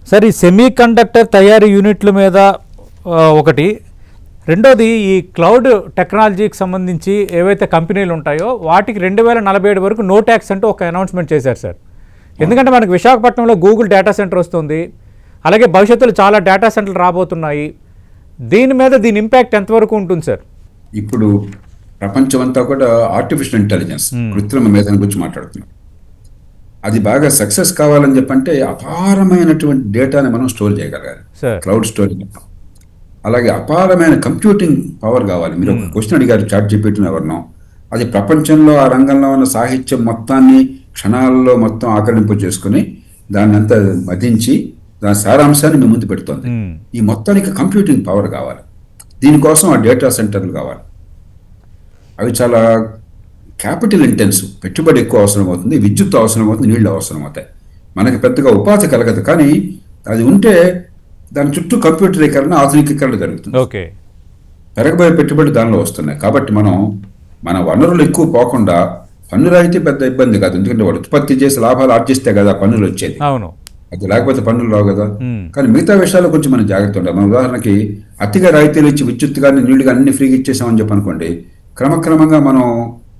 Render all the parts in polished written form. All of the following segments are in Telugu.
సార్ ఈ సెమీ కండక్టర్ తయారీ యూనిట్ల మీద ఒకటి, రెండోది ఈ క్లౌడ్ టెక్నాలజీకి సంబంధించి ఏవైతే కంపెనీలు ఉంటాయో వాటికి 2047 వరకు నో ట్యాక్స్ అంటూ ఒక అనౌన్స్మెంట్ చేశారు సార్. ఎందుకంటే మనకు విశాఖపట్నంలో గూగుల్ డేటా సెంటర్ వస్తుంది, అలాగే భవిష్యత్తులో చాలా డేటా సెంటర్లు రాబోతున్నాయి. దీని ఇంపాక్ట్ ఎంతవరకు ఉంటుంది సార్? ఇప్పుడు ప్రపంచం అంతా కూడా ఆర్టిఫిషియల్ ఇంటెలిజెన్స్, కృత్రిమ మేధన గురించి మాట్లాడుతున్నాం. అది బాగా సక్సెస్ కావాలని చెప్పంటే అపారమైనటువంటి డేటాని మనం స్టోర్ చేయగలగాలి, క్లౌడ్ స్టోరేజ్. అలాగే అపారమైన కంప్యూటింగ్ పవర్ కావాలి. మీరు ఒక క్వశ్చన్ అడిగారు, ChatGPT ఎవరినో, అది ప్రపంచంలో ఆ రంగంలో ఉన్న సాహిత్యం మొత్తాన్ని క్షణాల్లో మొత్తం ఆకలింపు చేసుకుని దాన్ని అంతా మదించి దాని సారాంశాన్ని మీ ముందు పెడుతుంది. ఈ మొత్తానికి కంప్యూటింగ్ పవర్ కావాలి. దీనికోసం ఆ డేటా సెంటర్లు కావాలి. అవి చాలా క్యాపిటల్ ఇంటెన్సివ్, పెట్టుబడి ఎక్కువ అవసరం అవుతుంది, విద్యుత్ అవసరం అవుతుంది, నీళ్ళు అవసరం అవుతాయి. మనకి పెద్దగా ఉపాధి కలగదు, కానీ అది ఉంటే దాని చుట్టూ కంప్యూటరీకరణ, ఆధునికీకరణ జరుగుతుంది. ఓకే, పెరగబోయే పెట్టుబడి దానిలో వస్తున్నాయి. కాబట్టి మన వనరులు ఎక్కువ పోకుండా పన్నులు అయితే పెద్ద ఇబ్బంది కాదు, ఎందుకంటే వాడు ఉత్పత్తి చేసి లాభాలు ఆర్జిస్తే కదా పన్నులు వచ్చేది. అవును, అది లేకపోతే పన్నులు రావు కదా. కానీ మిగతా విషయాల్లో కొంచెం మనం జాగ్రత్త ఉండాలి. మన ఉదాహరణకి అతిగా రాయితీలు ఇచ్చి విద్యుత్ కానీ నీళ్లు కానీ అన్ని ఫ్రీగా ఇచ్చేసామని చెప్పి అనుకోండి, క్రమక్రమంగా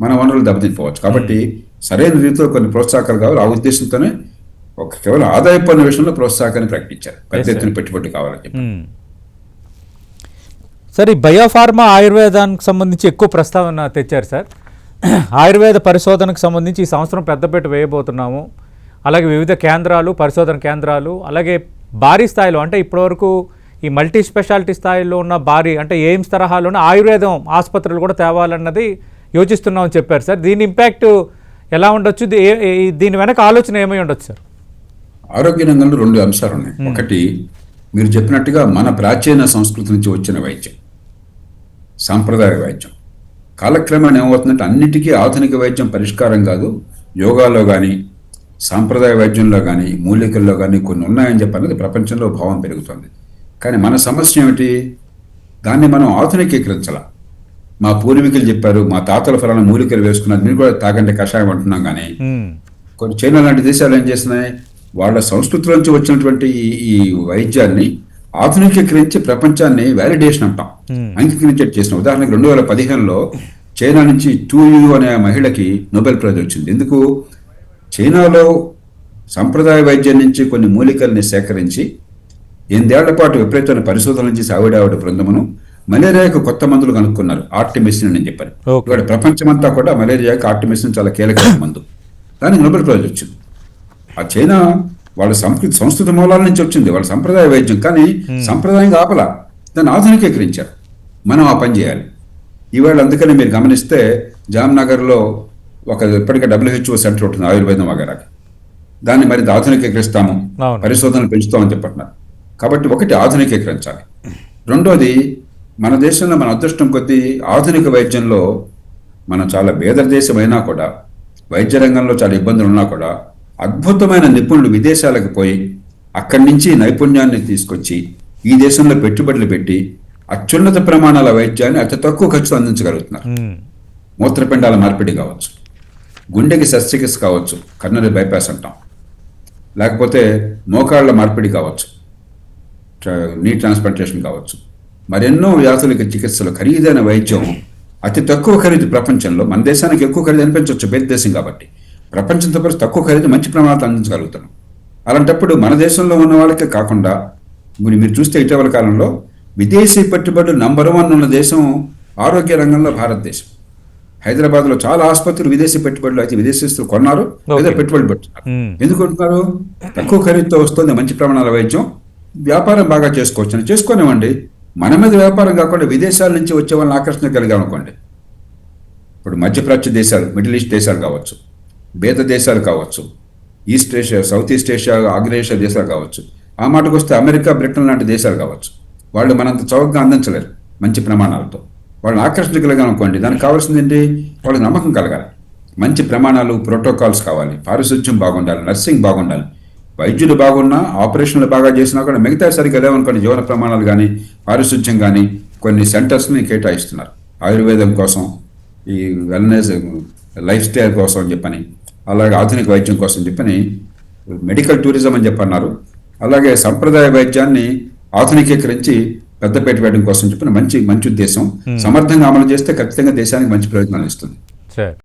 మన వనరులు దెబ్బతిపోవచ్చు. కాబట్టి సరైన రీతిలో కొన్ని ప్రోత్సాహకాలు కావాలి. ఆ ఉద్దేశంతోనే కేవలం ఆదాయ పన్ను విషయంలో ప్రోత్సాహకాన్ని ప్రకటించారు. పెద్ద ఎత్తున పెట్టుబడి కావాలని చెప్పి. సార్, ఈ బయోఫార్మా ఆయుర్వేదానికి సంబంధించి ఎక్కువ ప్రస్తావన తెచ్చారు సార్. ఆయుర్వేద పరిశోధనకు సంబంధించి ఈ సంవత్సరం పెద్దపీట వేయబోతున్నాము. అలాగే వివిధ కేంద్రాలు, పరిశోధన కేంద్రాలు, అలాగే భారీ స్థాయిలో అంటే ఇప్పటివరకు ఈ మల్టీ స్పెషాలిటీ స్థాయిలో ఉన్న భారీ అంటే ఎయిమ్స్ తరహాలోనే ఆయుర్వేదం ఆసుపత్రులు కూడా తేవాలన్నది యోచిస్తున్నామని చెప్పారు సార్. దీని ఇంపాక్ట్ ఎలా ఉండొచ్చు, దీని వెనక ఆలోచన ఏమై ఉండొచ్చు సార్? ఆరోగ్య రంగంలో 2 అంశాలు ఉన్నాయి. ఒకటి, మీరు చెప్పినట్టుగా మన ప్రాచీన సంస్కృతి నుంచి వచ్చిన వైద్యం, సాంప్రదాయ వైద్యం. కాలక్రమేణా ఏమవుతుందంటే అన్నిటికీ ఆధునిక వైద్యం పరిష్కారం కాదు. యోగాలో కానీ, సాంప్రదాయ వైద్యంలో కానీ, మూలికల్లో కానీ కొన్ని ఉన్నాయని చెప్పన్నది ప్రపంచంలో భావం పెరుగుతుంది. కానీ మన సమస్య ఏమిటి? దాన్ని మనం ఆధునికీకరించాల. మా పూర్వీకులు చెప్పారు, మా తాతల ఫలానా మూలికలు వేసుకున్నారు, మీరు కూడా తాగంటే కషాయం అంటున్నాం. కానీ కొన్ని చైనా లాంటి దేశాలు ఏం చేస్తున్నాయి, వాళ్ళ సంస్కృతిలోంచి వచ్చినటువంటి ఈ వైద్యాన్ని ఆధునికీకరించి ప్రపంచాన్ని వ్యాలిడేషన్ అంటాం, అంగీకరించేట్ చేసిన. ఉదాహరణకి 2015లో చైనా నుంచి టూయూ అనే మహిళకి నోబెల్ ప్రైజ్ వచ్చింది. ఎందుకు? చైనాలో సంప్రదాయ వైద్యం నుంచి కొన్ని మూలికల్ని సేకరించి 8 ఏళ్ల పాటు విపరీతమైన పరిశోధనలు చేసి ఆవిడ బృందమును మలేరియాకు కొత్త మందులు కనుక్కున్నారు, ఆర్టిమిసిన్ అని చెప్పారు. ఇక్కడ ప్రపంచమంతా కూడా మలేరియాకి ఆర్టిమిసిన్ చాలా కీలకమైన మందు, దానికి నోబెల్ ప్రైజ్ వచ్చింది. ఆ చైనా వాళ్ళ సంస్కృతి మూలాల నుంచి వచ్చింది, వాళ్ళ సంప్రదాయ వైద్యం. కానీ సంప్రదాయంగా ఆపల, దాన్ని ఆధునికీకరించారు. మనం ఆ పని చేయాలి ఈవేళ. అందుకని మీరు గమనిస్తే జామ్నగర్లో ఇప్పటికే WHO సెంటర్ ఉంటుంది ఆయుర్వేదం వగేరాకి. దాన్ని మరి ఆధునికీకరిస్తాము, పరిశోధనలు పెంచుతామని చెప్పంటున్నారు. కాబట్టి ఒకటి ఆధునికీకరించాలి. రెండోది, మన దేశంలో మన అదృష్టం కొద్దీ ఆధునిక వైద్యంలో మనం చాలా పేద దేశం అయినా కూడా, వైద్య రంగంలో చాలా ఇబ్బందులు ఉన్నా కూడా అద్భుతమైన నిపుణులు విదేశాలకు పోయి అక్కడి నుంచి నైపుణ్యాన్ని తీసుకొచ్చి ఈ దేశంలో పెట్టుబడులు పెట్టి అత్యున్నత ప్రమాణాల వైద్యాన్ని అతి తక్కువ ఖర్చుతో అందించగలుగుతున్నారు. మూత్రపిండాల మార్పిడి కావచ్చు, గుండెకి శస్త్రచికిత్స కావచ్చు, కర్నరీ బైపాస్ అంటాం, లేకపోతే మోకాళ్ళ మార్పిడి కావచ్చు, నీ ట్రాన్స్ప్లాంటేషన్ కావచ్చు, మరెన్నో వ్యాధులకి చికిత్సలు ఖరీదైన వైద్యం అతి తక్కువ ఖరీదు ప్రపంచంలో. మన దేశానికి ఎక్కువ ఖరీదు అనిపించవచ్చు, పేద దేశం కాబట్టి. ప్రపంచంతో పాటు తక్కువ ఖరీదు మంచి ప్రమాణాలు అందించగలుగుతున్నాం. అలాంటప్పుడు మన దేశంలో ఉన్న వాళ్ళకే కాకుండా మీరు చూస్తే ఇటీవల కాలంలో విదేశీ పెట్టుబడులు నంబర్ 1 ఉన్న దేశం ఆరోగ్య రంగంలో భారతదేశం. హైదరాబాద్లో చాలా ఆసుపత్రులు విదేశీ పెట్టుబడులు అయితే విదేశీస్తులు కొన్నారు లేదా పెట్టుబడులు పెడుతున్నారు. ఎందుకు కొంటున్నారు? తక్కువ ఖరీదుతో వస్తుంది మంచి ప్రమాణాల వైద్యం, వ్యాపారం బాగా చేసుకోవచ్చు. చేసుకోనివ్వండి, మన మీద వ్యాపారం కాకుండా విదేశాల నుంచి వచ్చే వాళ్ళని ఆకర్షించగలిగాం అనుకోండి. ఇప్పుడు మధ్యప్రాచ్య దేశాలు, మిడిల్ ఈస్ట్ దేశాలు కావచ్చు, బేద దేశాలు కావచ్చు, east Asia, south east Asia, ఆగ్నేషియా దేశాలు కావచ్చు, ఆ మాటకు వస్తే అమెరికా, బ్రిటన్ లాంటి దేశాలు కావచ్చు, వాళ్ళు మనంత చౌకగా అందించలేరు మంచి ప్రమాణాలతో. వాళ్ళని ఆకర్షించగలిగాం అనుకోండి, దానికి కావాల్సింది ఏంటి? వాళ్ళకి నమ్మకం కలగాలి, మంచి ప్రమాణాలు, ప్రోటోకాల్స్ కావాలి, పారిశుధ్యం బాగుండాలి, నర్సింగ్ బాగుండాలి. వైద్యులు బాగున్నా, ఆపరేషన్లు బాగా చేసినా కూడా మిగతా సరిగ్గా లేవనుకోండి, జీవన ప్రమాణాలు కానీ, పారిశుధ్యం కానీ కొన్ని సెంటర్స్ని కేటాయిస్తున్నారు ఆయుర్వేదం కోసం, ఈ వెల్నెస్ లైఫ్ స్టైల్ కోసం అని చెప్పని, అలాగే ఆధునిక వైద్యం కోసం చెప్పని మెడికల్ టూరిజం అని చెప్పన్నారు. అలాగే సంప్రదాయ వైద్యాన్ని ఆధునికీకరించి పెద్దపేట వేయడం కోసం చెప్పిన మంచి ఉద్దేశం సమర్థంగా అమలు చేస్తే ఖచ్చితంగా దేశానికి మంచి ప్రయోజనాలు ఇస్తుంది. సార్